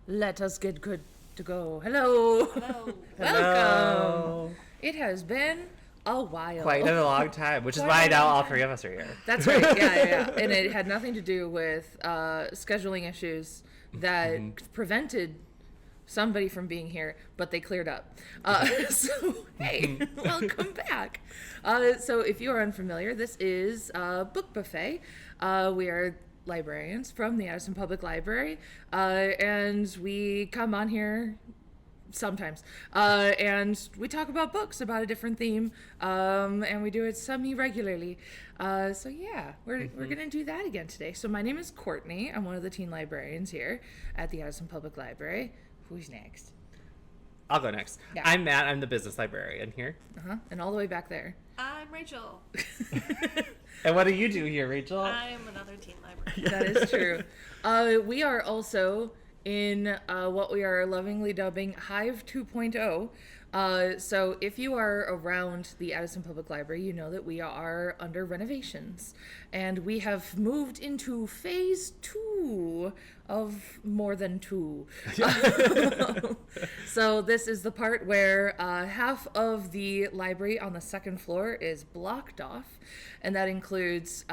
Let us get good to go. Hello. Hello. Welcome. It has been a while. Quite a long time, which is why now all three of us are here. That's right. Yeah. And it had nothing to do with scheduling issues that prevented somebody from being here, but they cleared up. So, hey, welcome back. So if you are unfamiliar, this is Book Buffet. We are librarians from the Addison Public Library, and we come on here sometimes, and we talk about books about a different theme, and we do it semi-regularly. So yeah, we're gonna do that again today. So my name is Courtney. I'm one of the teen librarians here at the Addison Public Library. Who's next? I'll go next. Yeah. I'm Matt. I'm the business librarian here. And all the way back there. I'm Rachel. And what do you do here, Rachel? I'm another teen librarian. That is true. We are also in what we are lovingly dubbing Hive 2.0. So if you are around the Addison Public Library, you know that we are under renovations. And we have moved into phase 2 of more than 2. So this is the part where half of the library on the second floor is blocked off. And that includes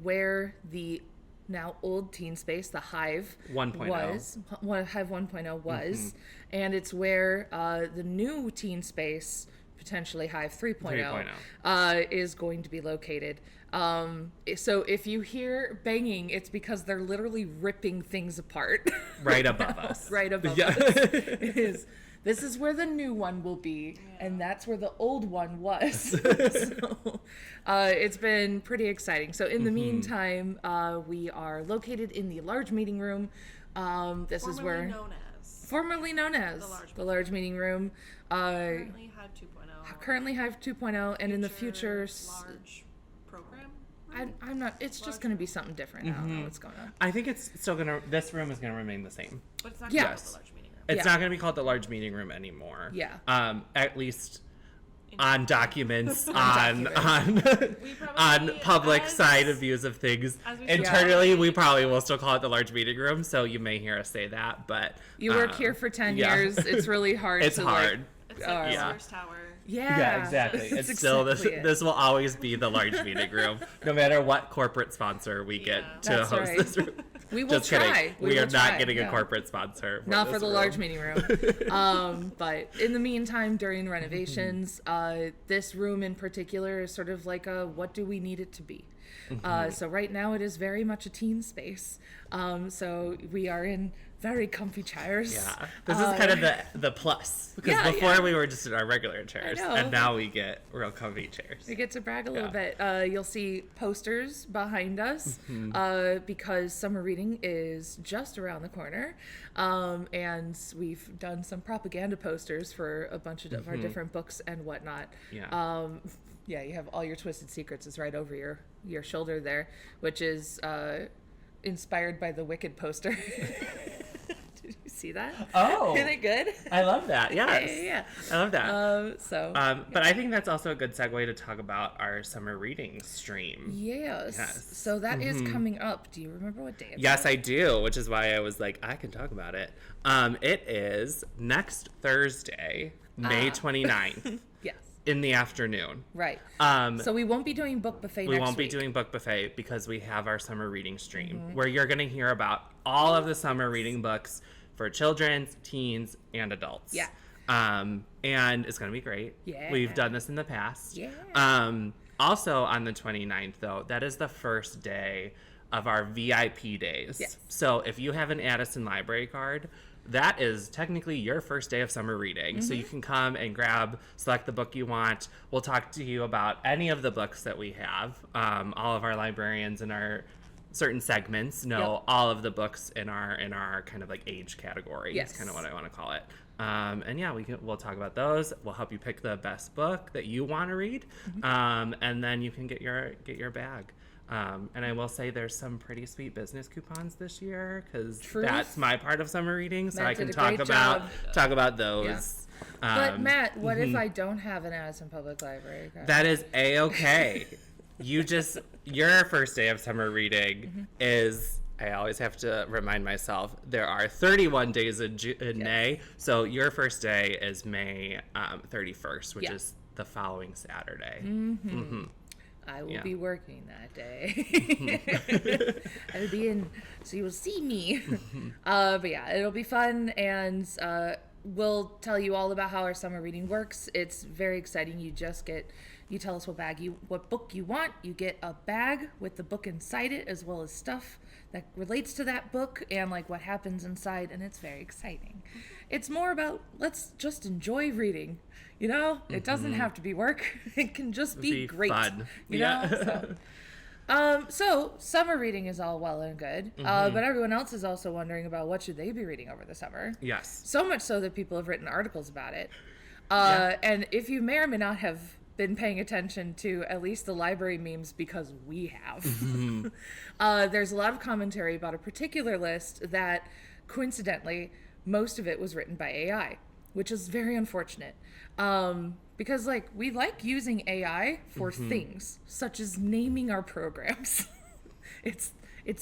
where the now old teen space, the Hive 1.0. Hive 1.0 was, and it's where the new teen space, potentially Hive 3.0, is going to be located. So if you hear banging, it's because they're literally ripping things apart. Right above us. Right above us. It is. This is where the new one will be, and that's where the old one was. So it's been pretty exciting. So in the meantime, we are located in the large meeting room. This is where formerly known as the large meeting room. Currently Hive 2.0. Currently Hive 2.0, and in the future, large program. I'm not. It's just going to be something different. I don't know what's going on. I think it's still gonna. This room is gonna remain the same. But it's not Yeah. called the large meeting room. It's not gonna be called the large meeting room anymore. Yeah. At least on documents, on We probably, on public as- side of views of things. as we Internally, we probably will still call it the large meeting room. So you may hear us say that, but You work here for 10 yeah. years. It's really hard. It's to hard. It's like the Yeah. Sears Tower. Yeah, exactly. That's It's still exactly it. this will always be the large meeting room, no matter what corporate sponsor we get to That's host right. this room. We will Just try. kidding. We will are not try. getting Yeah. a corporate sponsor. Not for this the room. large meeting room. But in the meantime, during renovations, this room in particular is sort of like a what do we need it to be? So right now it is very much a teen space. So we are in very comfy chairs. Yeah, this is kind of the plus, because before we were just in our regular chairs, and now we get real comfy chairs. We get to brag a little bit. You'll see posters behind us because summer reading is just around the corner. And we've done some propaganda posters for a bunch of our different books and whatnot. Yeah. Yeah, you have All Your Twisted Secrets is right over your shoulder there, which is inspired by the Wicked poster. Did you see that? Oh, Isn't it good? I love that. Yes. Yeah. I love that. But I think that's also a good segue to talk about our summer reading stream. Yes. Yes. So that is coming up. Do you remember what day it's Yes, I do, which is why I was like, I can talk about it. It is next Thursday, May 29th. Yes. In the afternoon. Right. So we won't be doing Book Buffet next week. We won't be doing Book Buffet because we have our summer reading stream where you're going to hear about all of the summer reading books for children, teens, and adults. Yeah. And it's going to be great. Yeah. We've done this in the past. Yeah. Also on the 29th, though, that is the first day of our VIP days. Yes. So if you have an Addison library card, that is technically your first day of summer reading. So you can come and select the book you want. We'll talk to you about any of the books that we have. All of our librarians in our certain segments know all of the books in our kind of like age category. Yes. Is kind of what I want to call it. And yeah, we'll talk about those. We'll help you pick the best book that you want to read. And then you can get your bag. And I will say there's some pretty sweet business coupons this year because that's my part of summer reading, so I can talk about those. Yeah. But Matt, what if I don't have an Addison Public Library card? That is A-okay. Your first day of summer reading is I always have to remind myself there are 31 days in May. So your first day is May 31st, which is the following Saturday. I will be working that day. I'll be in, so you will see me. But yeah, it'll be fun, and we'll tell you all about how our summer reading works. It's very exciting. You tell us what book you want. You get a bag with the book inside it, as well as stuff that relates to that book and like what happens inside, and it's very exciting. It's more about let's just enjoy reading. You know, it doesn't have to be work. It can just be great. Fun. You know. So summer reading is all well and good, but everyone else is also wondering about what should they be reading over the summer. Yes. So much so that people have written articles about it. And if you may or may not have been paying attention to at least the library memes, because we have, there's a lot of commentary about a particular list that, coincidentally, most of it was written by AI, which is very unfortunate. Because like we like using AI for things such as naming our programs. It's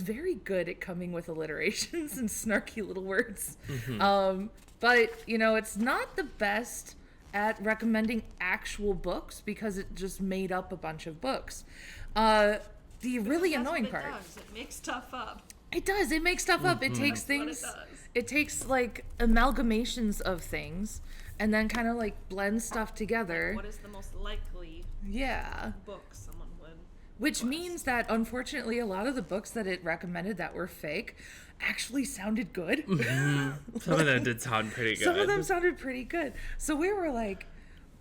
very good at coming with alliterations and snarky little words. But you know, it's not the best at recommending actual books because it just made up a bunch of books. The really annoying part. It makes stuff up. It does. It makes stuff up. It takes things. It takes like amalgamations of things and then kind of like blends stuff together. What is the most likely book someone would Which request? means that unfortunately a lot of the books that it recommended that were fake actually sounded good. Some of them did sound pretty good. Some of them sounded pretty good. So we were like,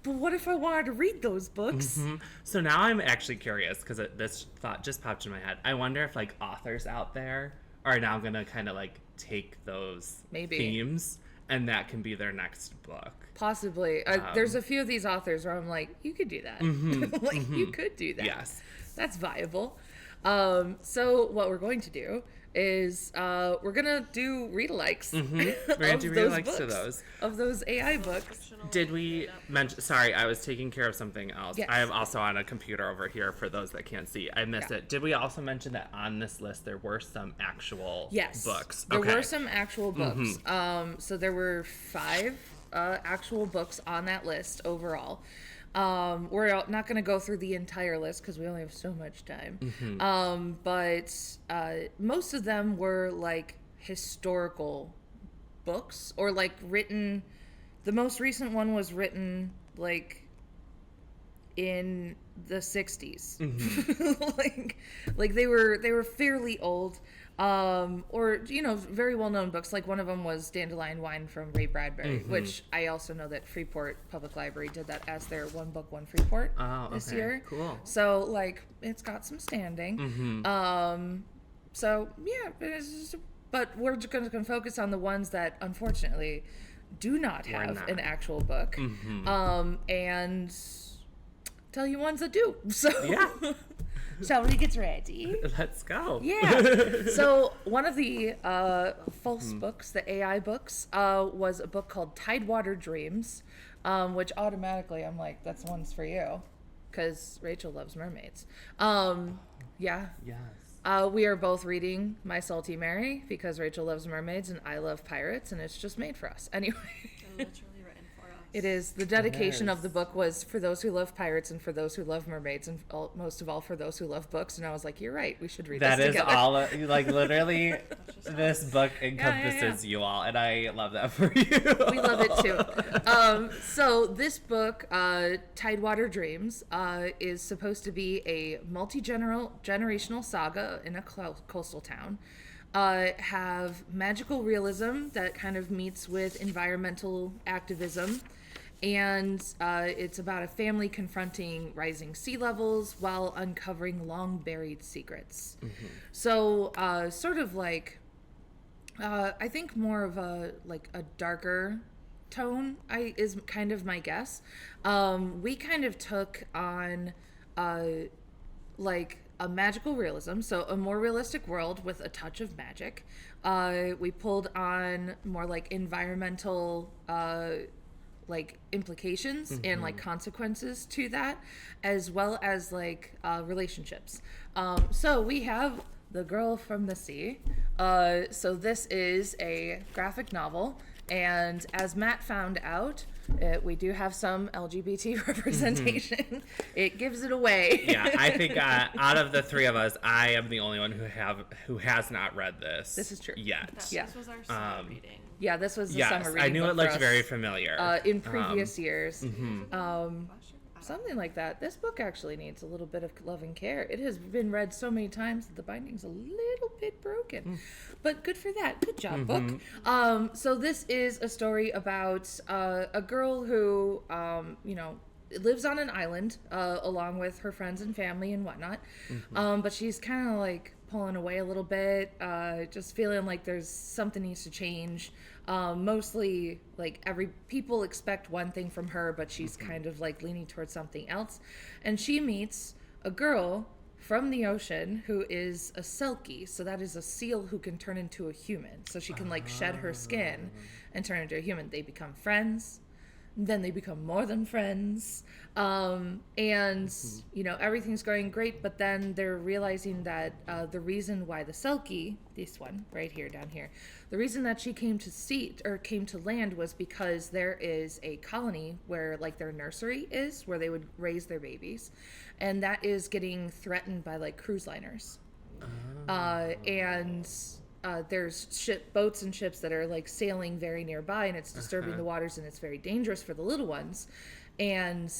but what if I wanted to read those books? So now I'm actually curious because this thought just popped in my head. I wonder if like authors out there are now going to kind of like take those themes and that can be their next book. Possibly. There's a few of these authors where I'm like, you could do that. You could do that. Yes. That's viable. So what we're going to do is we're going to do read-alikes. We're going to do read-alikes to those. Of those AI books. Did we mention... Sorry, I was taking care of something else. Yes. I am also on a computer over here for those that can't see. I missed it. Did we also mention that on this list there were some actual books? There were some actual books. So there were 5 actual books on that list overall. We're not going to go through the entire list because we only have so much time. But most of them were like historical books or like written. The most recent one was written like in the 60s. like they were fairly old. Or, you know, very well-known books. Like one of them was Dandelion Wine from Ray Bradbury, which I also know that Freeport Public Library did that as their One Book, One Freeport this year. Cool. So, like, it's got some standing. So, yeah, but we're just going to focus on the ones that, unfortunately, do not have an actual book. And tell you ones that do. So, yeah. Shall we get ready? Let's go. Yeah. So one of the false books, the AI books, was a book called Tidewater Dreams, which automatically I'm like, that's one's for you, because Rachel loves mermaids. Yeah. Yes. We are both reading My Salty Mary because Rachel loves mermaids and I love pirates, and it's just made for us. Anyway. Literally written for us. It is. The dedication of the book was for those who love pirates and for those who love mermaids and most of all for those who love books. And I was like, you're right. We should read this together. That is all, like literally, this book encompasses you all. And I love that for you. We love it too. So this book, Tidewater Dreams, is supposed to be a multi-generational saga in a coastal town. Have magical realism that kind of meets with environmental activism, and it's about a family confronting rising sea levels while uncovering long buried secrets. So sort of like I think more of a darker tone is kind of my guess. We kind of took on like a magical realism, so a more realistic world with a touch of magic. We pulled on more like environmental like implications and like consequences to that, as well as like relationships. So we have The Girl from the Sea. So this is a graphic novel, and as Matt found out, we do have some LGBT representation. It gives it away. Yeah, I think out of the three of us, I am the only one who has not read this. This is true. Yet. This was our summer reading. Yeah, this was the summer reading. I knew it looked very familiar. In previous years. Something like that. This book actually needs a little bit of love and care. It has been read so many times that the binding's a little bit broken. But good for that. Good job, book. So this is a story about a girl who, lives on an island along with her friends and family and whatnot. But she's kind of like pulling away a little bit, just feeling like there's something needs to change. Mostly like people expect one thing from her, but she's kind of like leaning towards something else. And she meets a girl from the ocean who is a selkie. So that is a seal who can turn into a human. So she can like shed her skin and turn into a human. They become friends. Then they become more than friends. Everything's going great, but then they're realizing that the reason why the Selkie, this one right here, down here, the reason that she came to land was because there is a colony where like their nursery is, where they would raise their babies, and that is getting threatened by like cruise liners. There's boats and ships that are like sailing very nearby, and it's disturbing the waters, and it's very dangerous for the little ones. And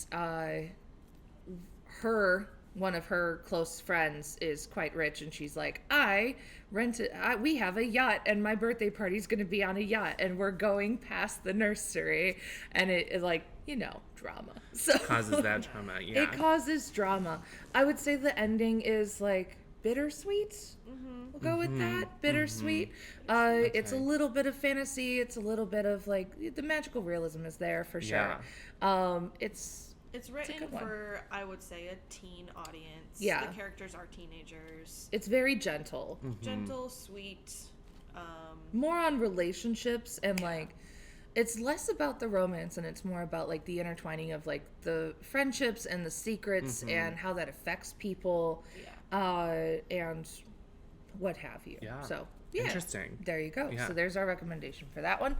one of her close friends is quite rich, and she's like, we have a yacht, and my birthday party's going to be on a yacht, and we're going past the nursery, and it like, drama. So causes that drama. Yeah, it causes drama. I would say the ending is like bittersweet. We'll go with that. Bittersweet. It's a little bit of fantasy. It's a little bit of like the magical realism is there for sure. It's written for, I would say, a teen audience. Yeah. The characters are teenagers. It's very gentle. Gentle, sweet. More on relationships and like, it's less about the romance and it's more about like the intertwining of like the friendships and the secrets and how that affects people. And what have you. So interesting. There you go. Yeah. So there's our recommendation for that one.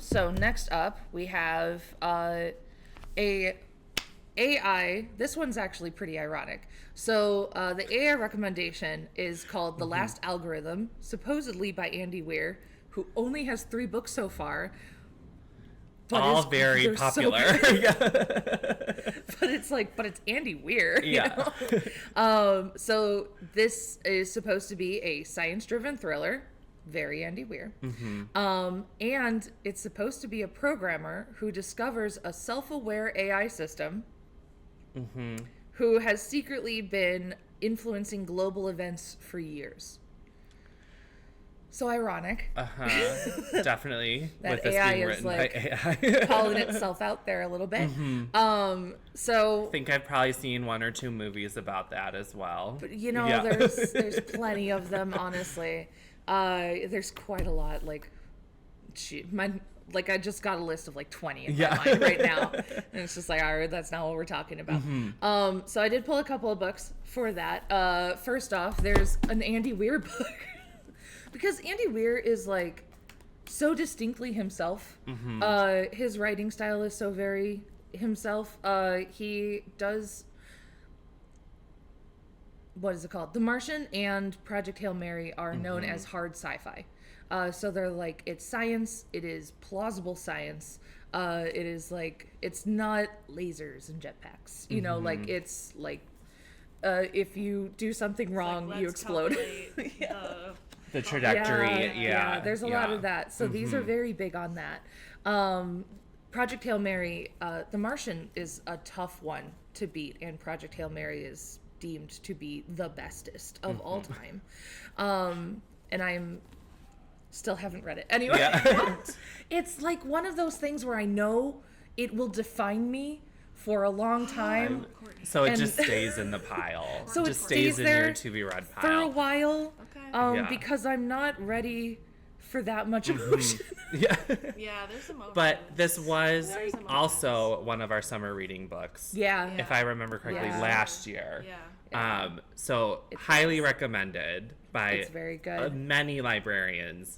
So next up we have a AI. This one's actually pretty ironic. So the AI recommendation is called The Last Algorithm, supposedly by Andy Weir, who only has 3 books so far. But all very popular. But it's Andy Weir. Yeah. So this is supposed to be a science-driven thriller, very Andy Weir. And it's supposed to be a programmer who discovers a self-aware AI system who has secretly been influencing global events for years. So ironic. Definitely. That with this AI being is written like by AI. calling itself out there a little bit. So I think I've probably seen 1 or 2 movies about that as well. But there's plenty of them, honestly. There's quite a lot. Like, I just got a list of like 20 in my mind right now, and it's just like, all right, that's not what we're talking about. So I did pull a couple of books for that. First off, there's an Andy Weir book. Because Andy Weir is like so distinctly himself. His writing style is so very himself. He does, what is it called? The Martian and Project Hail Mary are known as hard sci-fi. So they're like, it's science, it is plausible science. It is like, it's not lasers and jetpacks. Like it's like, if you do something wrong, you explode. The trajectory, yeah. There's a lot of that. So these are very big on that. Project Hail Mary, The Martian is a tough one to beat, and Project Hail Mary is deemed to be the bestest of all time. And I'm still haven't read it. Anyway, it's like one of those things where I know it will define me for a long time. So it just stays in the pile. So just it stays in there your to be read pile for a while. Okay. Because I'm not ready for that much emotion. Yeah, there's emotion. But this was also one of our summer reading books. Yeah. If I remember correctly, last year. Yeah. So highly recommended by it's very good. Many librarians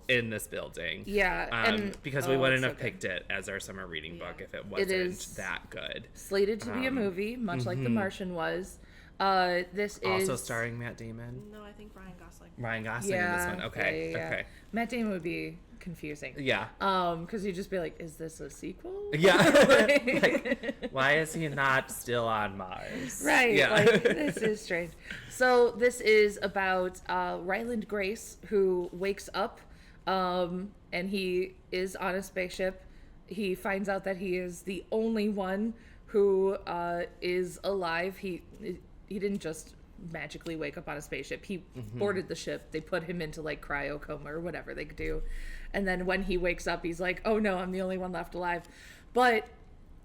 in this building. Yeah. Because we wouldn't have picked it as our summer reading book if it wasn't that good. Slated to be a movie, much like The Martian was. This is also starring Matt Damon. No, I think Ryan Gosling. Ryan Gosling in this one. Okay. Yeah. Okay. Matt Damon would be confusing. Yeah. Because you'd just be like, is this a sequel? Yeah. Like, why is he not still on Mars? Right. Yeah. Like, this is strange. So this is about Ryland Grace, who wakes up and he is on a spaceship. He finds out that he is the only one who is alive. He didn't just magically wake up on a spaceship. He boarded the ship. They put him into like cryo coma or whatever they could do. And then when he wakes up, he's like, oh no, I'm the only one left alive. But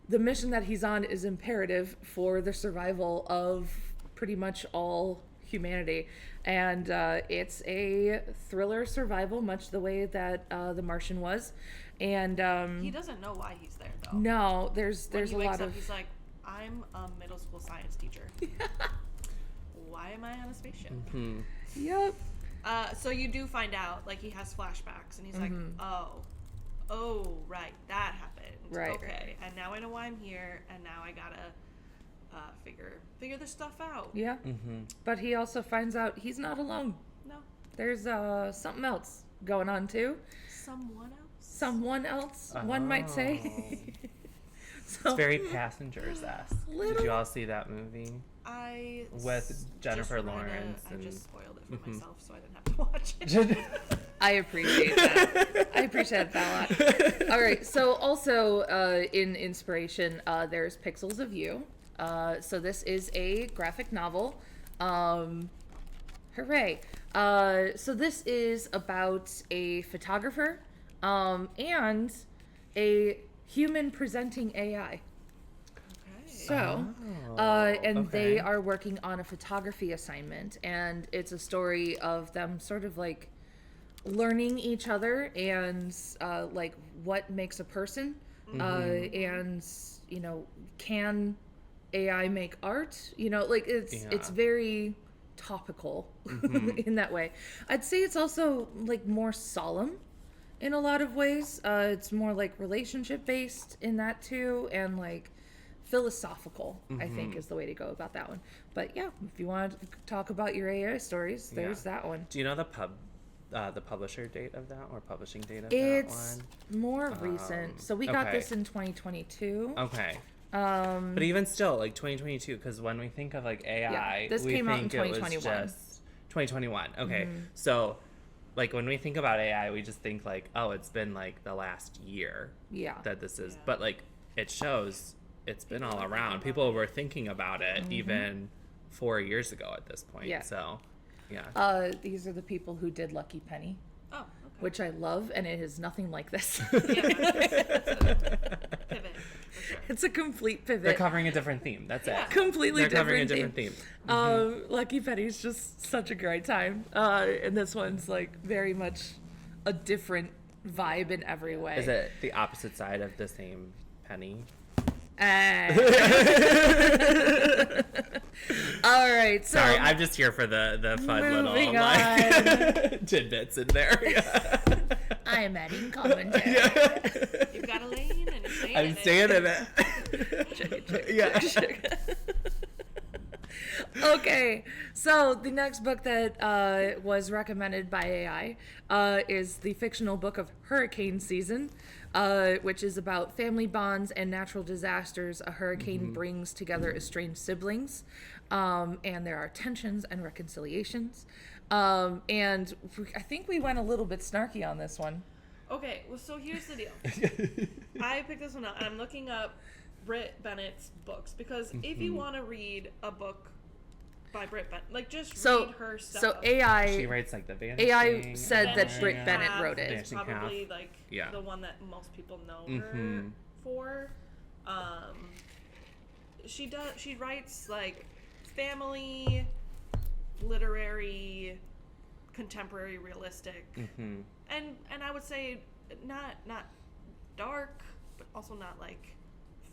the mission that he's on is imperative for the survival of pretty much all humanity. And it's a thriller survival, much the way that The Martian was. And he doesn't know why he's there though. No, there's when he a wakes lot up, of he's like, I'm a middle school science teacher. Why am I on a spaceship? Yep. So you do find out, like, he has flashbacks, and he's like, oh, right, that happened. Right. Okay, and now I know why I'm here, and now I gotta figure this stuff out. Yeah. But he also finds out he's not alone. No. There's something else going on too. Someone else, one might say. So, it's very Passengers-esque. Did you all see that movie? With Jennifer Lawrence. I just spoiled it for myself, so I didn't have to watch it. I appreciate that. I appreciate that a lot. All right. So also in inspiration, there's Pixels of You. So this is a graphic novel. Hooray. So this is about a photographer and a human presenting AI. So, they are working on a photography assignment, and it's a story of them sort of like learning each other and like what makes a person, and you know, can AI make art? You know, like it's very topical in that way. I'd say it's also like more solemn in a lot of ways. It's more like relationship based in that too, and like philosophical, I think, is the way to go about that one. But yeah, if you want to talk about your AI stories, there's that one. Do you know the publisher date of that, or publishing date of it's that one? It's more recent. So we got this in 2022. Okay. But even still, like 2022, because when we think of like AI, this we came out in think it was 2021. just 2021. Okay. So like when we think about AI, we just think like, oh, it's been like the last year that this is, but like it shows it's been all around. People were thinking about it even 4 years ago at this point. Yeah. So, yeah. These are the people who did Lucky Penny. Oh, okay. Which I love, and it is nothing like this. Pivot, for sure. It's a complete pivot. They're covering a different theme. That's it. Completely They're different covering a different theme. Lucky Penny's just such a great time. And this one's like very much a different vibe in every way. Is it the opposite side of the same penny? All right. So sorry, I'm just here for the fun little like, tidbits in there. I am adding commentary. You've got a lane and I'm staying in it. Okay, so the next book that was recommended by AI is the fictional book of Hurricane Season, which is about family bonds and natural disasters. A hurricane brings together estranged siblings, and there are tensions and reconciliations. And I think we went a little bit snarky on this one. Okay, well, so here's the deal. I picked this one up, and I'm looking up Britt Bennett's books, because if you want to read a book by Britt Bennett, like, just read her stuff. So AI, she writes like the Vanishing. AI said that Britt Bennett wrote it. It's probably like the one that most people know her for. She writes like family, literary, contemporary, realistic, and I would say not dark, but also not like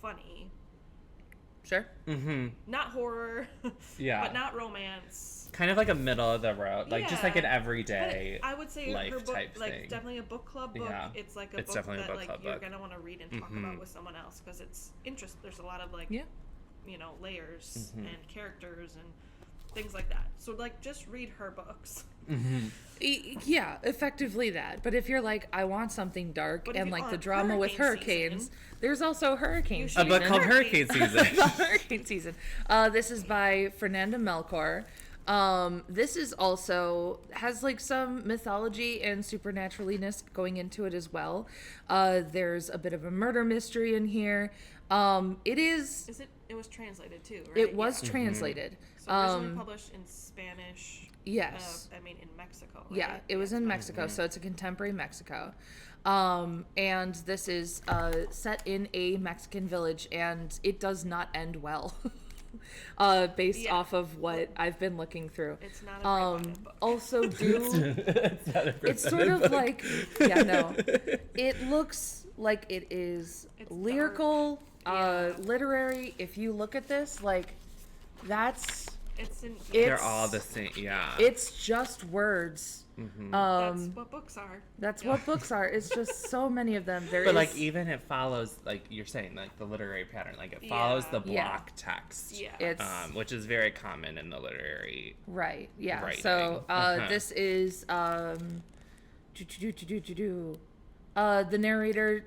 funny. Sure. Mm-hmm. Not horror, Yeah. but not romance. Kind of like a middle of the road, like just like an Yeah. everyday But I would say life her book, type like thing. definitely a book club book. Yeah. It's like a It's book definitely a that book like club you're book. gonna want to read and talk about with someone else because it's interest. There's a lot of like Yeah. Layers and characters and things like that. So like just read her books. Yeah, effectively that. But if you're like, I want something dark But if and you like the want drama with hurricane hurricanes, season, there's also hurricane you season. should A book called Hurricane Season. The hurricane season. This is by Fernanda Melchor. This is also has like some mythology and supernaturalness going into it as well. There's a bit of a murder mystery in here. It is. It was translated too, right? It was translated. So originally published in Spanish. Yes. In Mexico. Right? Yeah, it was in Mexico, so it's a contemporary Mexico. And this is set in a Mexican village, and it does not end well. Based off of what I've been looking through. It's not a great book. Also it's sort of book. like it looks like it is It's lyrical, dark. Yeah. literary. If you look at this, like that's They're all the same. Yeah. it's just words. that's what books are. That's what books are. It's just so many of them. But like even it follows, like you're saying, like the literary pattern, like it follows the Yeah. block text. Yeah. It's Which is very common in the literary. right. Yeah. writing. So this is the narrator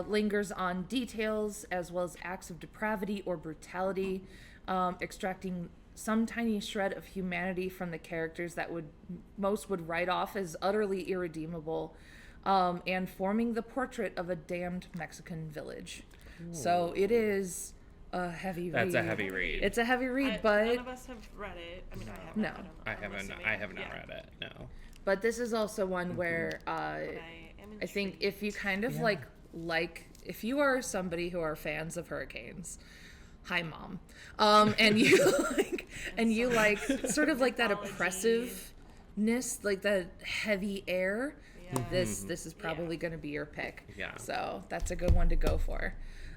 lingers on details as well as acts of depravity or brutality, extracting some tiny shred of humanity from the characters that most would write off as utterly irredeemable, and forming the portrait of a damned Mexican village. So it is a heavy read. That's a heavy read. It's a heavy read, but none of us have read it. I mean, I haven't. No. I don't know. I I'm haven't. assuming. I have not Yeah. read it. No. but this is also one where But I am I think intrigued. if you kind of like if you are somebody who are fans of hurricanes, hi mom, and you like sort of like that mythology. oppressiveness, like that heavy air. Yeah. This is probably going to be your pick. Yeah. So that's a good one to go for.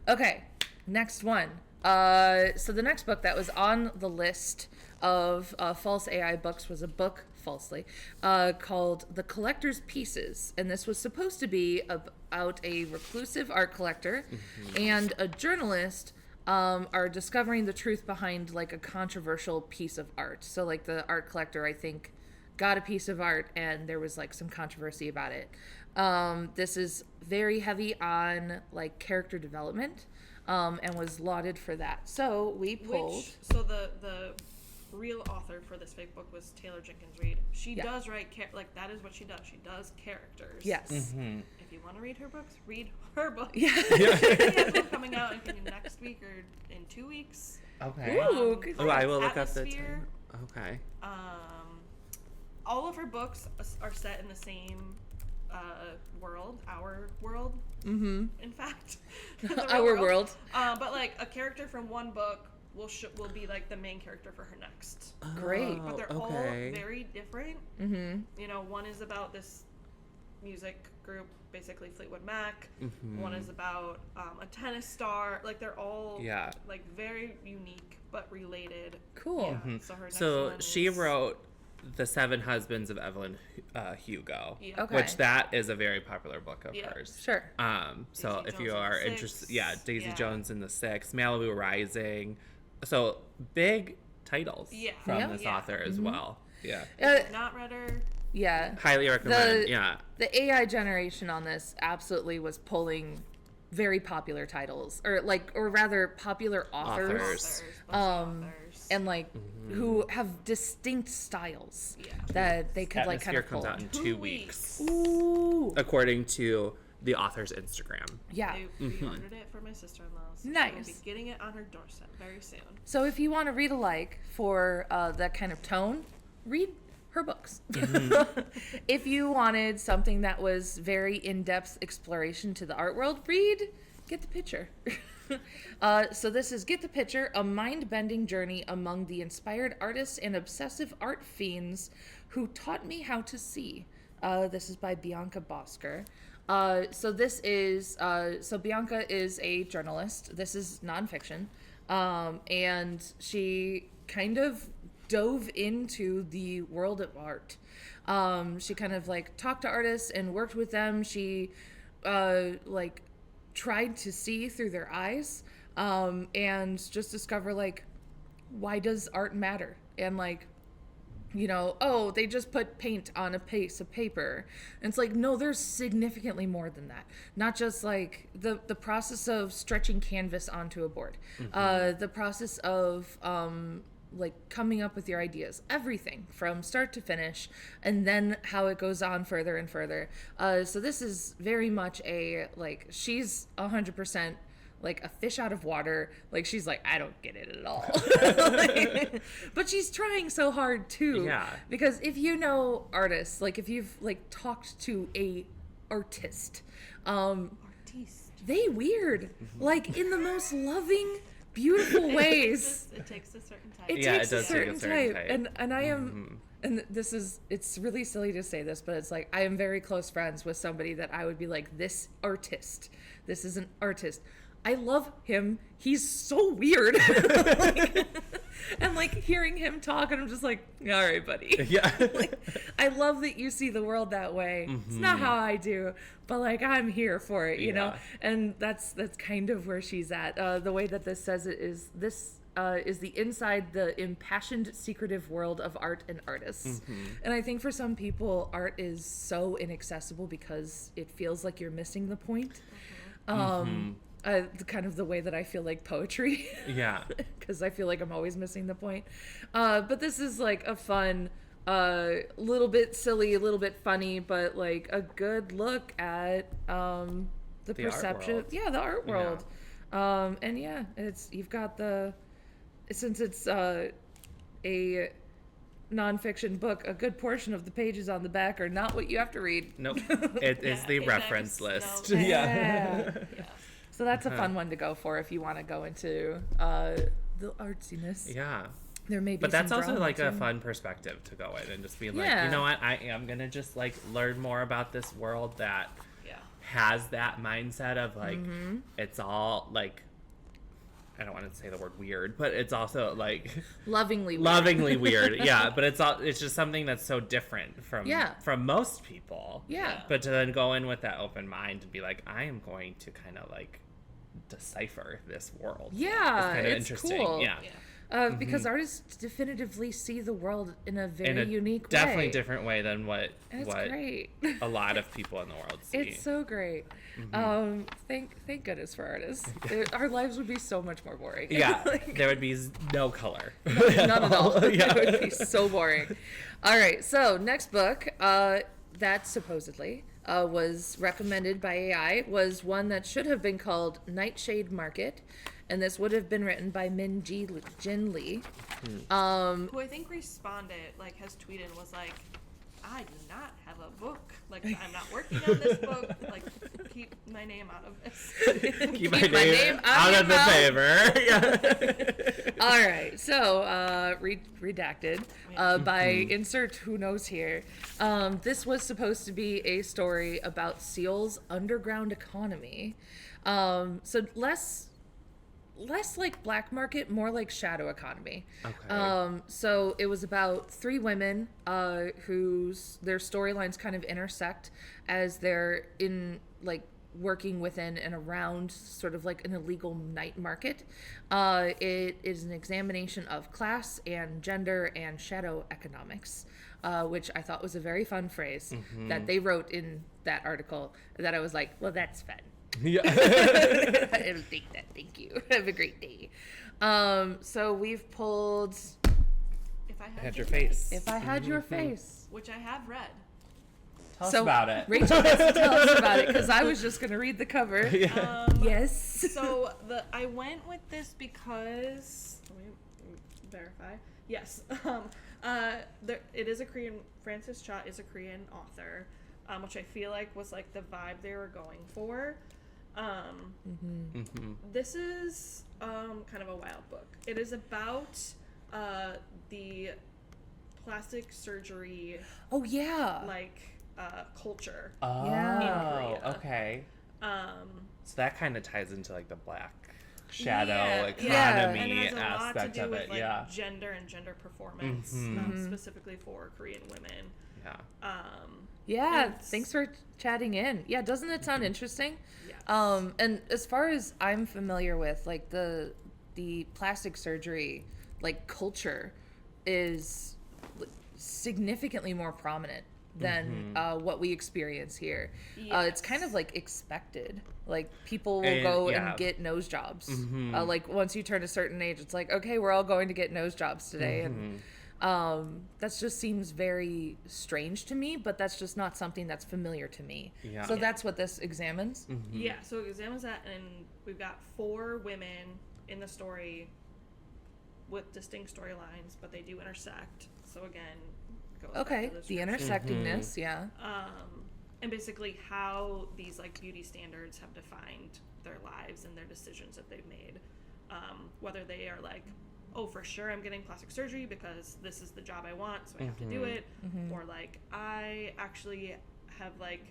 Okay, next one. So the next book that was on the list of false AI books was a book, falsely, called The Collector's Pieces. And this was supposed to be about a reclusive art collector and a journalist are discovering the truth behind like a controversial piece of art. So like the art collector, I think, got a piece of art and there was like some controversy about it. This is very heavy on like character development. And was lauded for that. So we pulled. So the real author for this fake book was Taylor Jenkins Reid. She does write like that is what she does. She does characters. Yes. If you want to read her books, read her book. Yeah. She has one coming out I think next week or in 2 weeks. Okay. Ooh, good. Oh, I will look up the Atmosphere. time. Okay. All of her books are set in the same world, our world. In fact, The real Our world. But like a character from one book will be like the main character for her next. Great. But they're all very different. You know, one is about this music group, basically Fleetwood Mac. One is about a tennis star. Like they're all like very unique but related. Cool. Yeah. So her next So one she is- wrote The Seven Husbands of Evelyn Hugo, Yeah. Okay. which that is a very popular book of hers. Sure. So Daisy if you Jones and are the interested, Six. Daisy Yeah. Jones and the Six, Malibu Rising. So big titles from Yeah. this Yeah. author as well. Yeah. If you've not read her. Yeah. Highly recommend. The AI generation on this absolutely was pulling very popular titles, or rather popular authors. And like who have distinct styles that they could like kind Atmosphere of pull. comes out in 2 weeks, Ooh. according to the author's Instagram. Yeah. We ordered it for my sister-in-law. So Nice. She'll be getting it on her doorstep very soon. So if you want to read alike for that kind of tone, read her books. If you wanted something that was very in-depth exploration to the art world, read Get the Picture. So this is Get the Picture, a mind-bending journey among the inspired artists and obsessive art fiends who taught me how to see. This is by Bianca Bosker. So Bianca is a journalist. This is nonfiction. And she kind of dove into the world of art. She kind of like talked to artists and worked with them. She like tried to see through their eyes, and just discover like, why does art matter? And like, you know, oh, they just put paint on a piece of paper. And it's like, no, there's significantly more than that. Not just like the process of stretching canvas onto a board, the process of like coming up with your ideas, everything from start to finish, and then how it goes on further and further. So this is very much a, like, she's 100% like a fish out of water. Like, she's like, I don't get it at all. Like, but she's trying so hard too. Yeah. Because if you know artists, like if you've like talked to a artist, they weird, like in the most loving, beautiful ways. It takes a certain type. It takes a certain type. And I am, and this is, it's really silly to say this, but it's like, I am very close friends with somebody that I would be like, this artist, this is an artist. I love him. He's so weird. Like, and like hearing him talk, and I'm just like, all right, buddy. Yeah. Like, I love that you see the world that way. It's not how I do, but like, I'm here for it, you know? And that's kind of where she's at. The way that this says it is, this is the inside the impassioned, secretive world of art and artists. And I think for some people, art is so inaccessible because it feels like you're missing the point. Kind of the way that I feel like poetry. Yeah. Because I feel like I'm always missing the point. But this is like a fun, little bit silly, a little bit funny, but like a good look at the perception. Yeah, the art world. Yeah. And yeah, you've got since it's a nonfiction book, a good portion of the pages on the back are not what you have to read. Nope. It is the reference list. Yeah. So that's a fun one to go for if you want to go into the artsiness. Yeah. There may be but that's also like too. a fun perspective to go in and just be like, you know what, I am going to just like learn more about this world that has that mindset of like, it's all like, I don't want to say the word weird, but it's also like lovingly weird. Yeah. But it's just something that's so different from most people. Yeah. But to then go in with that open mind and be like, I am going to kind of like decipher this world. Yeah. It's kind of interesting. Cool. Yeah. Because artists definitively see the world in a very unique way. Definitely different way than what great. A lot of people in the world see. It's so great. Thank goodness for artists. Our lives would be so much more boring. Yeah, like, there would be no color. None at all. Yeah. It would be so boring. All right, so next book that supposedly was recommended by AI was one that should have been called Nightshade Market. And this would have been written by Min Jin Lee. Who I think responded, like, has tweeted and was like, I do not have a book. Like, I'm not working on this book. Like, keep my name out of this. keep my name out of the paper. Yeah. All right. So, redacted by insert who knows here. This was supposed to be a story about Seoul's underground economy. So less like black market, more like shadow economy. Okay. So it was about three women whose their storylines kind of intersect as they're in like working within and around sort of like an illegal night market. It is an examination of class and gender and shadow economics, which I thought was a very fun phrase that they wrote in that article that I was like, well, that's fun. Yeah. I don't think that. Thank you. Have a great day. So we've pulled If I Had Your Face. If I Had Your Face, which I have read. Tell us about it. Rachel has to tell us about it because I was just going to read the cover. Yes. So I went with this because let me verify. Yes. It is a Korean. Francis Cha is a Korean author, which I feel like was like the vibe they were going for. This is kind of a wild book. It is about the plastic surgery. Oh yeah. Like culture. Oh, in Korea. Okay. So that kind of ties into like the black shadow economy economy and aspect of it. Like, gender and gender performance, specifically for Korean women. Thanks for chatting in. Yeah, doesn't it sound interesting? Yes. And as far as I'm familiar with, like the plastic surgery like culture is significantly more prominent than what we experience here. It's kind of like expected. Like people will go and get nose jobs. Like once you turn a certain age, it's like, okay, we're all going to get nose jobs today. And that just seems very strange to me, but that's just not something that's familiar to me. So that's what this examines. Yeah, so it examines that, and we've got 4 women in the story with distinct storylines, but they do intersect. So again, goes back to the intersectingness, and basically how these like beauty standards have defined their lives and their decisions that they've made, whether they are like, oh, for sure I'm getting plastic surgery because this is the job I want, so I have to do it, or like I actually have like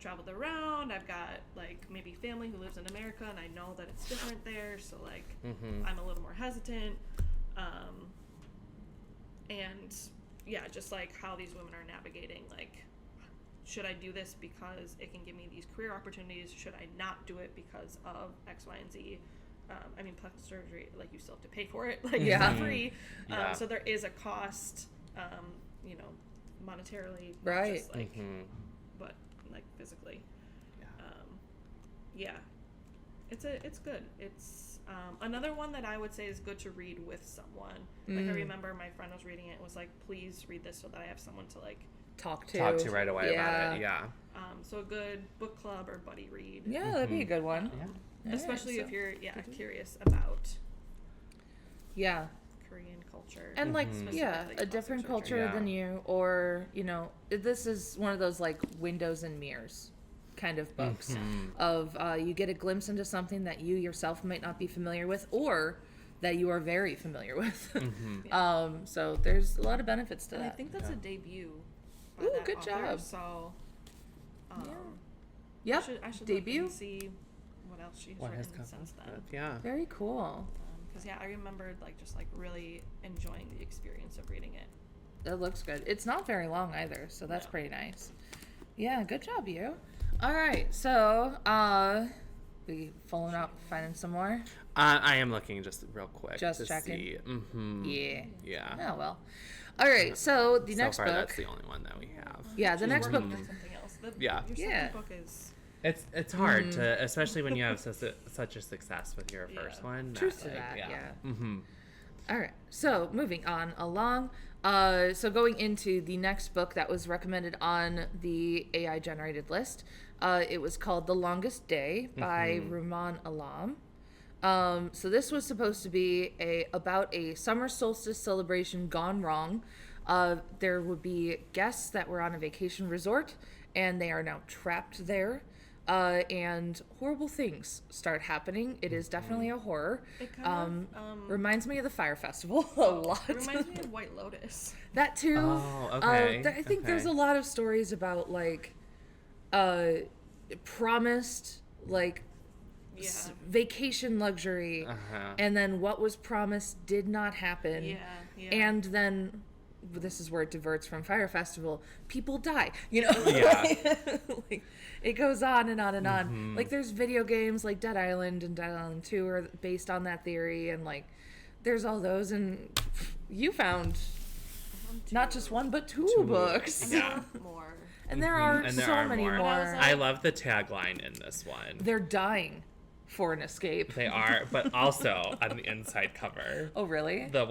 traveled around, I've got like maybe family who lives in America and I know that it's different there, so like I'm a little more hesitant, and just like how these women are navigating, like, should I do this because it can give me these career opportunities? Should I not do it because of X, Y, and Z? I mean, plastic surgery, like, you still have to pay for it. Like, it's not free. So there is a cost, monetarily. Right. Just, like, but, like, physically. It's good. It's another one that I would say is good to read with someone. Like, I remember my friend was reading it and was like, please read this so that I have someone to, like, talk to right away about it. So a good book club or buddy read. Yeah, that'd be a good one. Especially if you're curious about Korean culture and like a different culture than you, or this is one of those like windows and mirrors kind of books of you get a glimpse into something that you yourself might not be familiar with, or that you are very familiar with. So there's a lot of benefits to that. I think that's a debut. Ooh, good author, job. So I should debut. Look and see what else she's written since then. Very cool. Because I remembered like just like really enjoying the experience of reading it. It looks good. It's not very long either, so that's pretty nice. Yeah, good job, you. All right, so we following up, finding some more. I am looking just real quick. Just checking. Yeah. Oh well. All right, so the next book. That's the only one that we have. Yeah, the next book. Something else. Your second book is. It's hard to, especially when you have such a success with your first one. Truth to that. All right, so moving on along. So going into the next book that was recommended on the AI generated list, it was called The Longest Day by Rumaan Alam. So this was supposed to be about a summer solstice celebration gone wrong. There would be guests that were on a vacation resort, and they are now trapped there. And horrible things start happening. It is definitely a horror. It kind of reminds me of the Fire Festival a lot. It reminds me of White Lotus. That too. Oh, okay. I think there's a lot of stories about like promised like vacation luxury, and then what was promised did not happen. And then this is where it diverts from Fire Festival. People die, like, it goes on and on and on. Like there's video games like Dead Island and Dead Island 2 are based on that theory, and like there's all those, and you found not just one but two books. More. And there are so many more. I love the tagline in this one. They're dying for an escape. They are, but also on the inside cover. Oh, really? The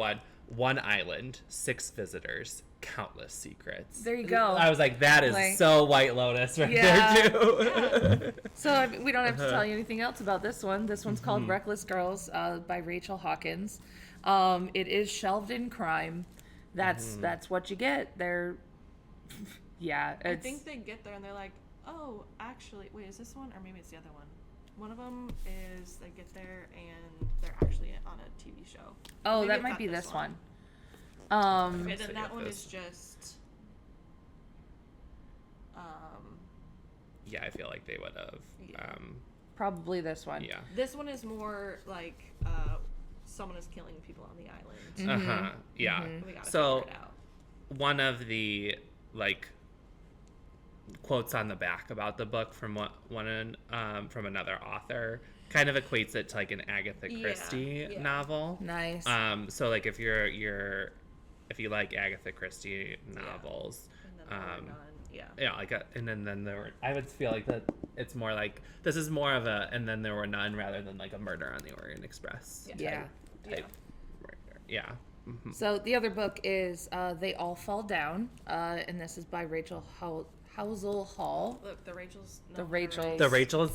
one island, 6 visitors, countless secrets. There you go. I was like, that is so White Lotus right there, too. So we don't have to tell you anything else about this one. This one's called Reckless Girls by Rachel Hawkins. It is shelved in crime. That's what you get. I think they get there and they're like, oh, actually, wait, is this one? Or maybe it's the other one. One of them is they get there and they're actually on a TV show. Oh, maybe that might be this one. And then that one is just. I feel like they would have. probably this one. Yeah. This one is more like someone is killing people on the island. Yeah. We gotta So figure it out. one of the like quotes on the back about the book from from another author kind of equates it to like an Agatha Christie novel. Nice. So like if you like Agatha Christie novels, and then there were, I would feel like that it's more like this is more of a and then there were none rather than like a Murder on the Orient Express type murder. Yeah. Mm-hmm. So the other book is They All Fall Down, and this is by Rachel Housel Hall. Look, the Rachels. The Rachels. Rachel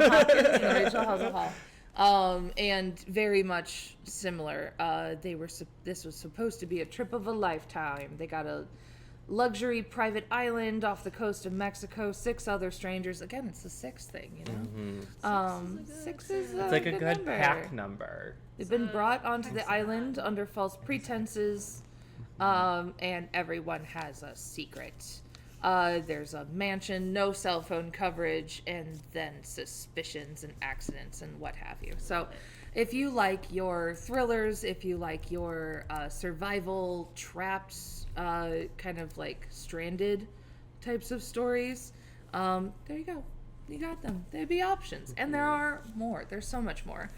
Hawkins and Rachel Housel Hall. And very much similar. This was supposed to be a trip of a lifetime. They got a luxury private island off the coast of Mexico. 6 other strangers. Again, it's the 6 thing, you know. 6 is it's like a good number. pack number. They've been brought onto the island under false pretenses, and everyone has a secret. There's a mansion, no cell phone coverage, and then suspicions and accidents and what have you. So if you like your thrillers, if you like your survival, trapped, kind of like stranded types of stories, there you go. You got them. There'd be options. And there are more. There's so much more.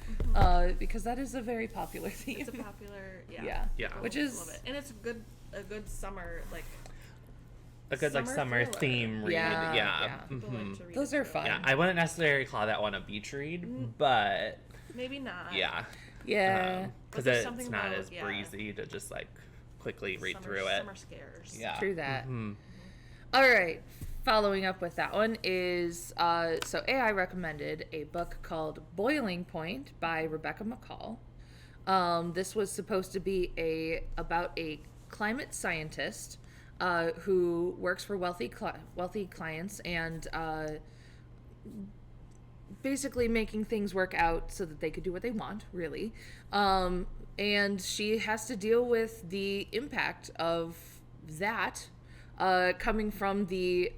Because that is a very popular theme. It's a popular, Yeah. Which is... Love it. And it's a good summer, like... A good summer theme read. Yeah. Like to read Those are fun. Yeah, I wouldn't necessarily call that one a beach read, but... Maybe not. Yeah. Yeah. Because it's not as breezy to just like quickly read through it. Summer scares. Yeah. True that. All right. Following up with that one is, so AI recommended a book called Boiling Point by Rebecca McCall. This was supposed to be about a climate scientist who works for wealthy clients and basically making things work out so that they could do what they want, really. And she has to deal with the impact of that coming from the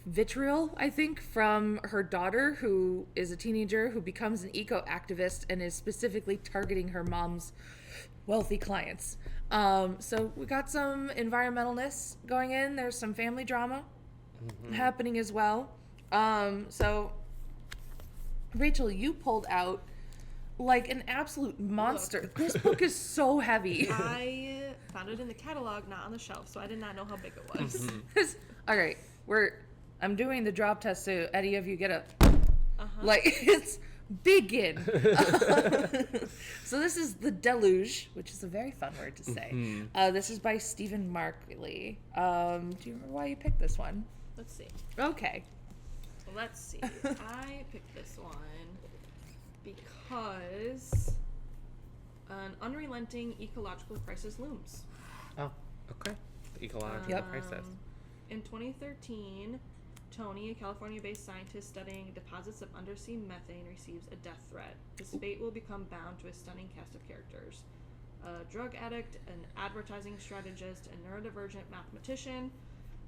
vitriol, I think, from her daughter, who is a teenager who becomes an eco-activist and is specifically targeting her mom's wealthy clients. So we got some environmentalness going in. There's some family drama happening as well. So, Rachel, you pulled out like an absolute monster. Look. This book is so heavy. I found it in the catalog, not on the shelf, so I did not know how big it was. All right, I'm doing the drop test, so any of you get a like it's begin. So this is The Deluge, which is a very fun word to say. This is by Stephen Markley. Do you remember why you picked this one? Let's see. Okay. Let's see. I picked this one because an unrelenting ecological crisis looms. Oh, okay. The ecological crisis. In 2013, Tony, a California-based scientist studying deposits of undersea methane, receives a death threat. His fate will become bound to a stunning cast of characters. A drug addict, an advertising strategist, a neurodivergent mathematician,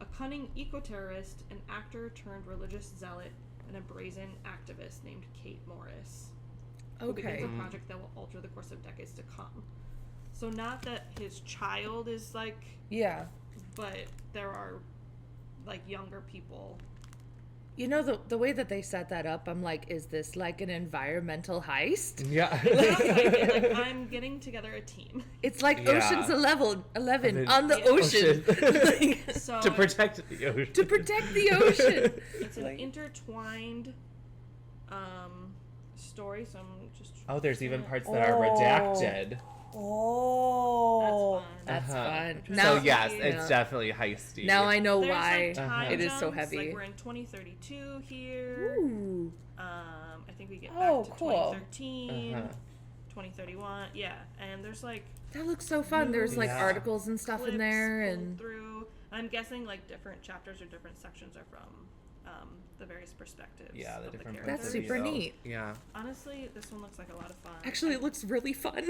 a cunning eco-terrorist, an actor turned religious zealot, and a brazen activist named Kate Morris. Who begins a project that will alter the course of decades to come. So not that his child is like... Yeah. But there are like younger people. You know, the way that they set that up, I'm like, is this like an environmental heist? Yeah. Like, I'm getting together a team. It's like Ocean's 11 on the ocean. So, to protect the ocean. To protect the ocean. It's an intertwined story, so I'm just... Oh, there's even parts that are redacted. Oh, that's fun. Now, so yes, it's definitely heisty. Now I know there's why like it is so heavy. Like we're in 2032 here. Ooh. I think we get back to 2013, 2031. Yeah, and there's like that looks so fun. There's like articles and stuff in there, and through. I'm guessing like different chapters or different sections are from the various perspectives. Yeah, the different. That's super neat. Yeah. Honestly, this one looks like a lot of fun. Actually, it looks really fun.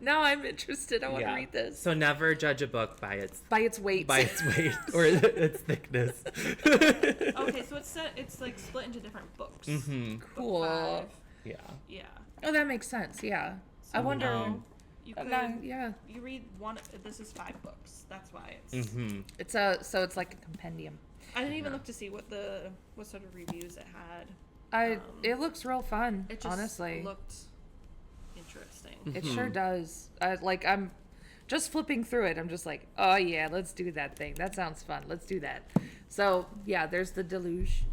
Now I'm interested. I want to read this. So never judge a book by its weight. By its weight or its thickness. Okay, so it says it's like split into different books. Mm-hmm. Cool. Book 5. Yeah. Yeah. Oh, that makes sense. Yeah. So I wonder. you could, yeah. You read one. This is 5 books. That's why it's. Mm-hmm. It's like a compendium. I didn't even look to see what sort of reviews it had. It looks real fun. It just honestly looked interesting. It sure does. I'm just flipping through it. I'm just like, oh yeah, let's do that thing. That sounds fun. Let's do that. So yeah, there's the deluge.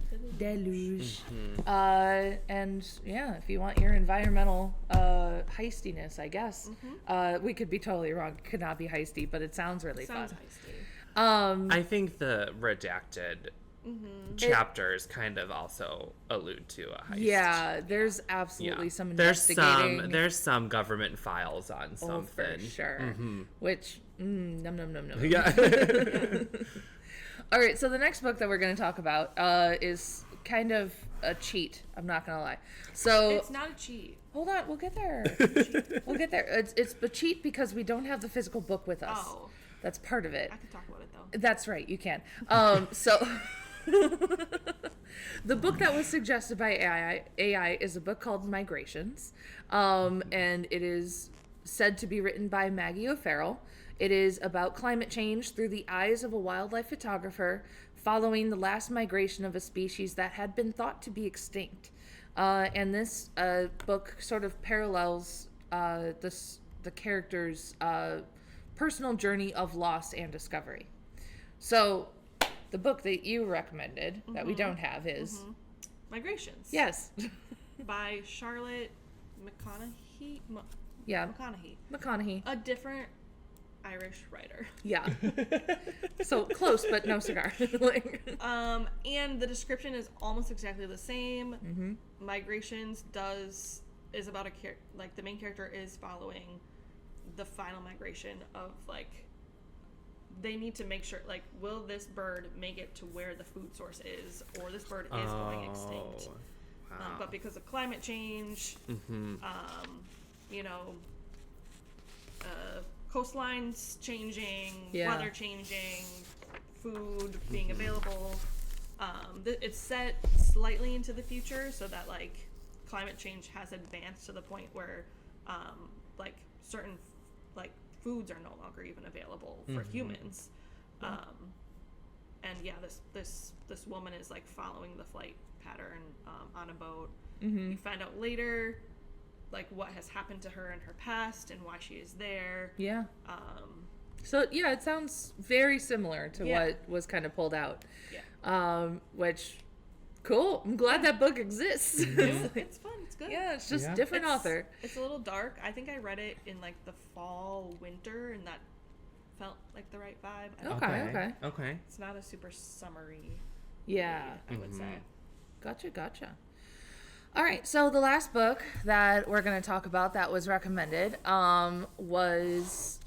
And yeah, if you want your environmental heistiness, I guess we could be totally wrong. It could not be heisty, but it sounds really fun. Heisty. I think the redacted chapters kind of also allude to a heist. Yeah, there's absolutely some investigating. There's some government files on something. For sure. Which, num num num num. Yeah. All right, so the next book that we're going to talk about is kind of a cheat. I'm not going to lie. So it's not a cheat. Hold on, we'll get there. We'll get there. It's a cheat because we don't have the physical book with us. Oh. That's part of it. I can talk about it though. That's right, you can. So the book that was suggested by AI is a book called Migrations, and it is said to be written by Maggie O'Farrell. It is about climate change through the eyes of a wildlife photographer, following the last migration of a species that had been thought to be extinct. And this book sort of parallels the character's personal journey of loss and discovery. So the book that you recommended that we don't have is Migrations. Yes. By Charlotte McConaughey. McConaughey. A different Irish writer. Yeah. So close, but no cigar. And the description is almost exactly the same. Migrations is about the main character is following the final migration of they need to make sure will this bird make it to where the food source is, or this bird is going extinct. Wow. But because of climate change, coastlines changing, weather changing, food being available. It's set slightly into the future so that climate change has advanced to the point where certain foods are no longer even available for humans. And yeah, this woman is following the flight pattern on a boat. You find out later what has happened to her in her past and why she is there. Yeah. So yeah, it sounds very similar to what was kind of pulled out. Yeah. Which, cool. I'm glad that book exists. It's fun. It's good. Yeah, it's just different author. It's a little dark. I think I read it in the fall, winter, and that felt like the right vibe. Okay. It's not a super summery. Yeah. Read, I would say. Gotcha. All right, so the last book that we're going to talk about that was recommended was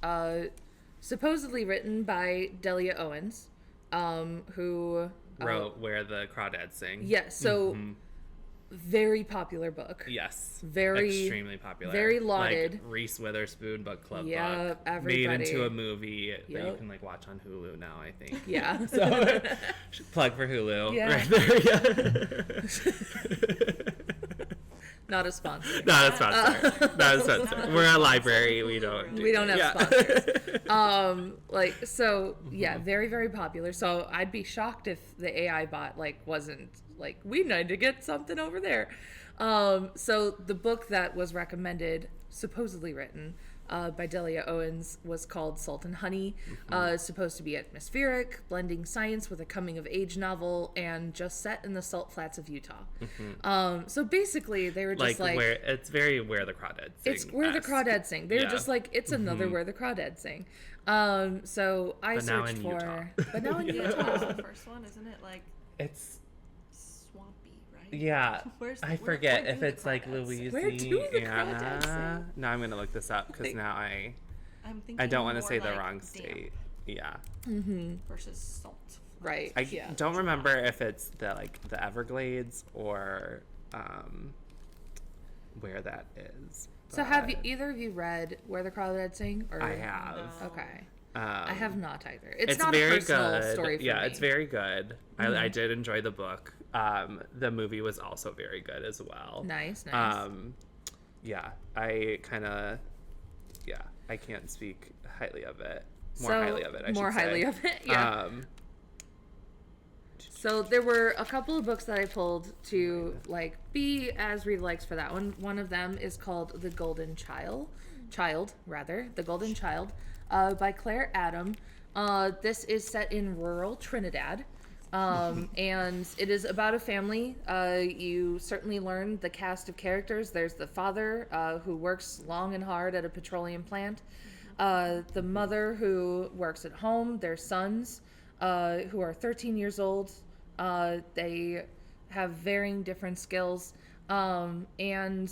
supposedly written by Delia Owens, who wrote Where the Crawdads Sing. Yes, so very popular book. Yes. Very extremely popular. Very lauded. Reese Witherspoon book club book. Everybody. Made into a movie that you can watch on Hulu now, I think. Yeah. So plug for Hulu. Yeah. Right there. Not a sponsor. Not a sponsor. We're a library. We don't have sponsors. Very, very popular. So I'd be shocked if the AI bot wasn't we need to get something over there. So the book that was recommended, supposedly written by Delia Owens, was called Salt and Honey. Supposed to be atmospheric, blending science with a coming-of-age novel, and just set in the salt flats of Utah. So basically, they were just where it's very Where the Crawdads Sing. It's Where the Crawdads Sing. They were just it's another Where the Crawdads Sing. So I searched for... But now in Utah. That's the first one, isn't it? It's... swampy, right? Yeah. I forget if it's Louisiana. Where do the crawdads sing? No, I'm gonna look this up because now I don't want to say the wrong state. Yeah. Versus salt. Right. I don't remember if it's the Everglades or where that is. So have either of you read Where the Crawdads Sing? Or... I have. No. Okay. I have not either. It's not very a personal good. story for me. Yeah, it's very good. I did enjoy the book. The movie was also very good as well. Nice. Yeah, I can't speak highly of it. More highly of it, yeah. So there were a couple of books that I pulled to like be as read likes for that one. One of them is called The Golden Child, The Golden Child, by Claire Adam. This is set in rural Trinidad. And it is about a family. You certainly learn the cast of characters. There's the father, who works long and hard at a petroleum plant. The mother who works at home. Their sons, who are 13 years old. They have varying different skills. And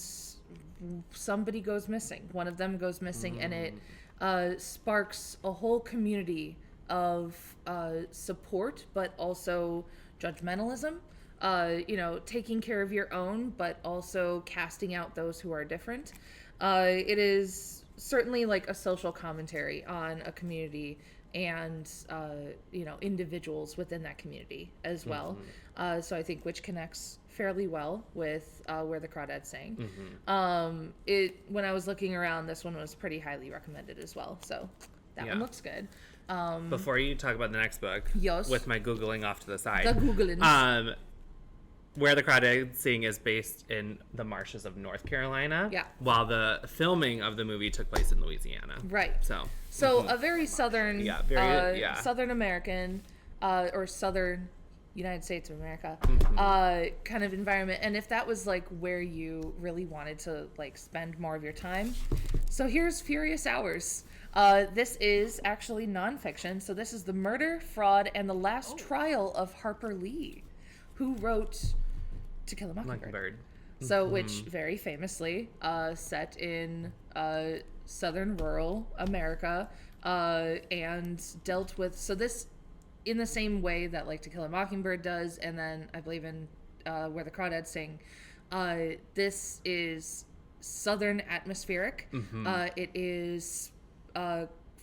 somebody goes missing. One of them goes missing, and it sparks a whole community of support, but also judgmentalism. Taking care of your own, but also casting out those who are different. It is certainly like a social commentary on a community and individuals within that community as well. So I think which connects fairly well with Where the Crawdads Sing. When I was looking around, this one was pretty highly recommended as well. So that one looks good. Before you talk about the next book, yes. With my Googling off to the side. The Googling. Where the Crawdads Sing is based in the marshes of North Carolina. Yeah. While the filming of the movie took place in Louisiana. Right. So a very southern, Southern American, or Southern United States of America, kind of environment. And if that was like where you really wanted to like spend more of your time, so here's Furious Hours. This is actually nonfiction. So this is the murder, fraud, and the last trial of Harper Lee, who wrote To Kill a Mockingbird. So, which very famously set in southern rural America, and dealt with, so this in the same way that like To Kill a Mockingbird does, and then I believe in Where the Crawdads Sing, this is southern atmospheric. It is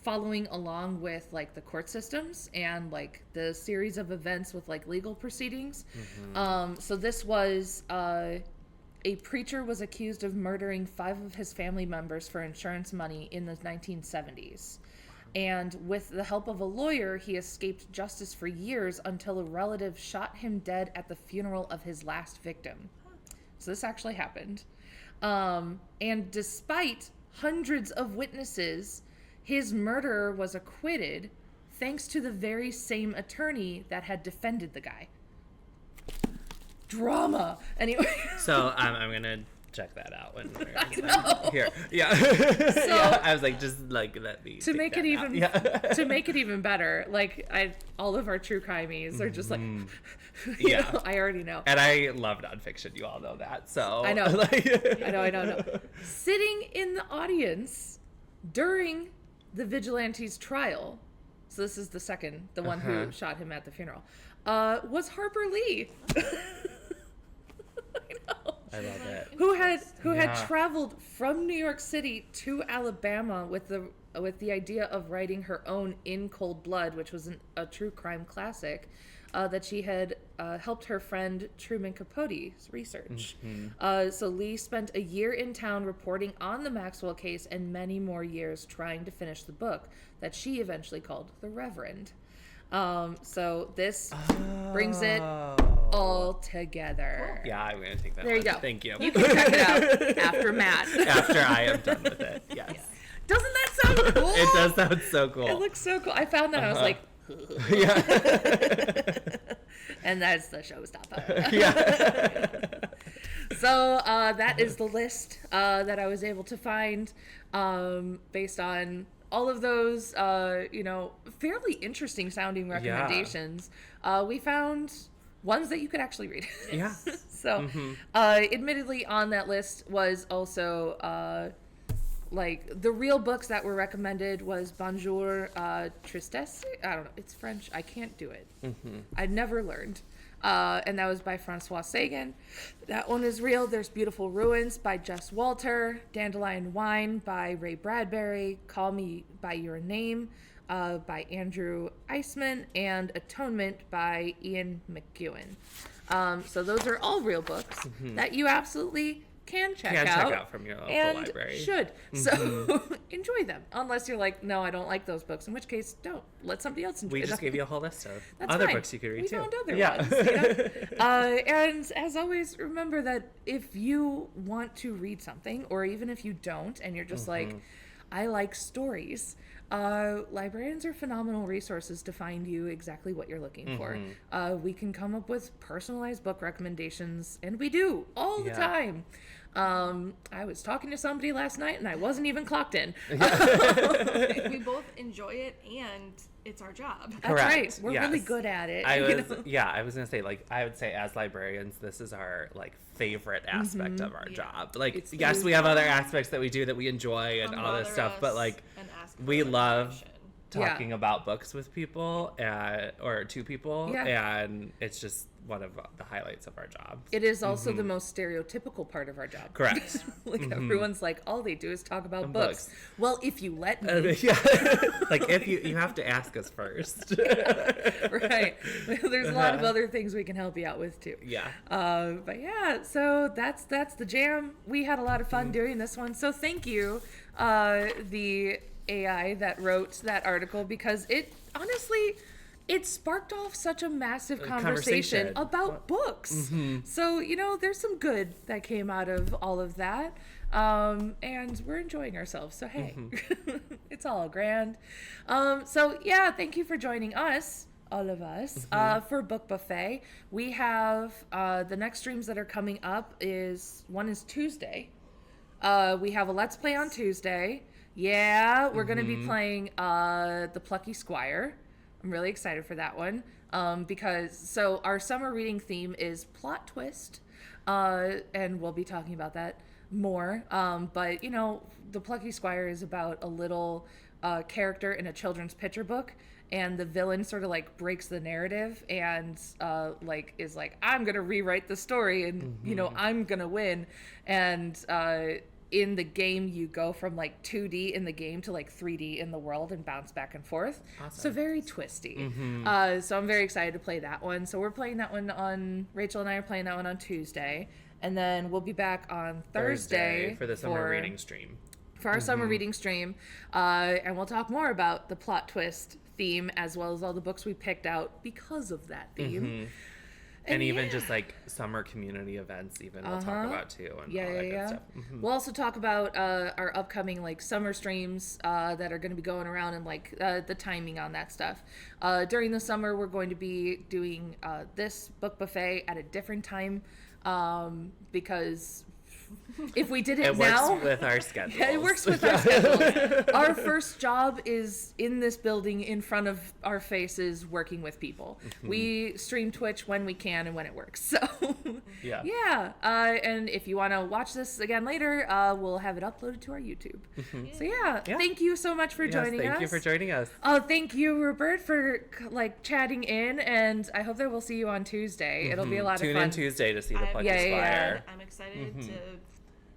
following along with like the court systems and like the series of events with like legal proceedings. So this was a preacher was accused of murdering 5 of his family members for insurance money in the 1970s. And with the help of a lawyer, he escaped justice for years until a relative shot him dead at the funeral of his last victim. So this actually happened. And despite hundreds of witnesses, his murderer was acquitted thanks to the very same attorney that had defended the guy. Drama. Anyway. So I'm going to check that out when we're here. Yeah. So, I was like, just like let me to make it even to make it even better. Like all of our true crimies are just like, I already know. And I love nonfiction. You all know that. So I know. I know. Sitting in the audience during the vigilante's trial. So this is the one who shot him at the funeral. Was Harper Lee. I know. I love it. Who had traveled from New York City to Alabama with the idea of writing her own In Cold Blood, which was a true crime classic that she had helped her friend Truman Capote's research. So Lee spent a year in town reporting on the Maxwell case and many more years trying to finish the book that she eventually called The Reverend. So this brings it all together. Yeah, I'm going to take that. There you go. Thank you. You can check it out after Matt. After I am done with it. Yes. Yeah. Doesn't that sound cool? It does sound so cool. It looks so cool. I found that. I was like, yeah. And that's the showstopper. Yeah. So that is the list that I was able to find based on all of those, fairly interesting sounding recommendations. We found ones that you could actually read. Yeah. So, admittedly, on that list was also the real books that were recommended was Bonjour Tristesse. I don't know. It's French. I can't do it. I'd never learned. And that was by Francois Sagan. That one is real. There's Beautiful Ruins by Jess Walter. Dandelion Wine by Ray Bradbury. Call Me by Your Name by Andrew Eisman, and Atonement by Ian McEwan. So those are all real books that you absolutely can check out from your local and library. Should. So enjoy them. Unless you're like, no, I don't like those books. In which case, don't. Let somebody else enjoy them. We just gave you a whole list of That's other fine. books you could read we too. Found other ones. You know? And as always, remember that if you want to read something, or even if you don't, and you're just like, I like stories, librarians are phenomenal resources to find you exactly what you're looking for. We can come up with personalized book recommendations, and we do all the time. I was talking to somebody last night and I wasn't even clocked in. We both enjoy it and it's our job. That's right. We're really good at it. I was gonna say, like, I would say as librarians, this is our like favorite aspect of our job. Like, yes, we have other aspects that we do that we enjoy and all this stuff, but like we love talking about books with people or to people, and it's just one of the highlights of our job. It is also the most stereotypical part of our job. Correct. Like everyone's like, all they do is talk about books. Well, if you let me. Like if you have to ask us first. Right. There's a lot of other things we can help you out with too. Yeah. But yeah, so that's the jam. We had a lot of fun doing this one. So thank you, the AI that wrote that article, because it honestly, it sparked off such a massive conversation about books. So, you know, there's some good that came out of all of that. And we're enjoying ourselves. So, hey, it's all grand. So, yeah, thank you for joining us, all of us, for Book Buffet. We have the next streams that are coming up one is Tuesday. We have a Let's Play on Tuesday. Yeah, we're going to be playing The Plucky Squire. I'm really excited for that one because our summer reading theme is plot twist, and we'll be talking about that more. But, you know, The Plucky Squire is about a little character in a children's picture book, and the villain sort of like breaks the narrative and like is like, I'm going to rewrite the story and, you know, I'm going to win. And in the game, you go from like 2D in the game to like 3D in the world and bounce back and forth. Awesome. So very twisty. So I'm very excited to play that one. So we're playing that one Rachel and I are playing that one on Tuesday. And then we'll be back on Thursday for the summer reading stream. For our summer reading stream. And we'll talk more about the plot twist theme as well as all the books we picked out because of that theme. And even just like summer community events, even we'll talk about too, and all that good stuff. We'll also talk about our upcoming like summer streams that are going to be going around and like the timing on that stuff. During the summer, we're going to be doing this book buffet at a different time because if we did it now, works with our schedule. It works with our schedule. Our first job is in this building in front of our faces working with people. We stream Twitch when we can and when it works. So yeah. And if you want to watch this again later, we'll have it uploaded to our YouTube. So yeah, thank you so much for joining us. Thank you for joining us. Oh, thank you, Robert, for like chatting in, and I hope that we'll see you on Tuesday. It'll be a lot of fun. Tune in Tuesday to see the Plucky Squire. I'm excited to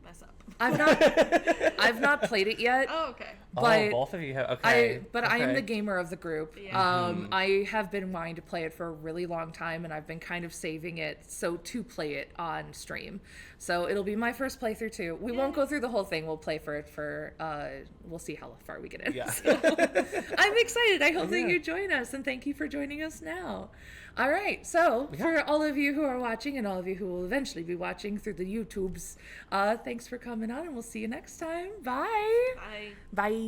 mess up. I've not played it yet. Oh, okay. But both of you have. Okay. I am the gamer of the group. I have been wanting to play it for a really long time, and I've been kind of saving it to play it on stream. So it'll be my first playthrough too. We won't go through the whole thing. We'll play for it for. We'll see how far we get in. Yeah. So, I'm excited. I hope that you join us, and thank you for joining us now. All right. So for all of you who are watching, and all of you who will eventually be watching through the YouTubes, thanks for coming on, and we'll see you next time. Bye. Bye. Bye.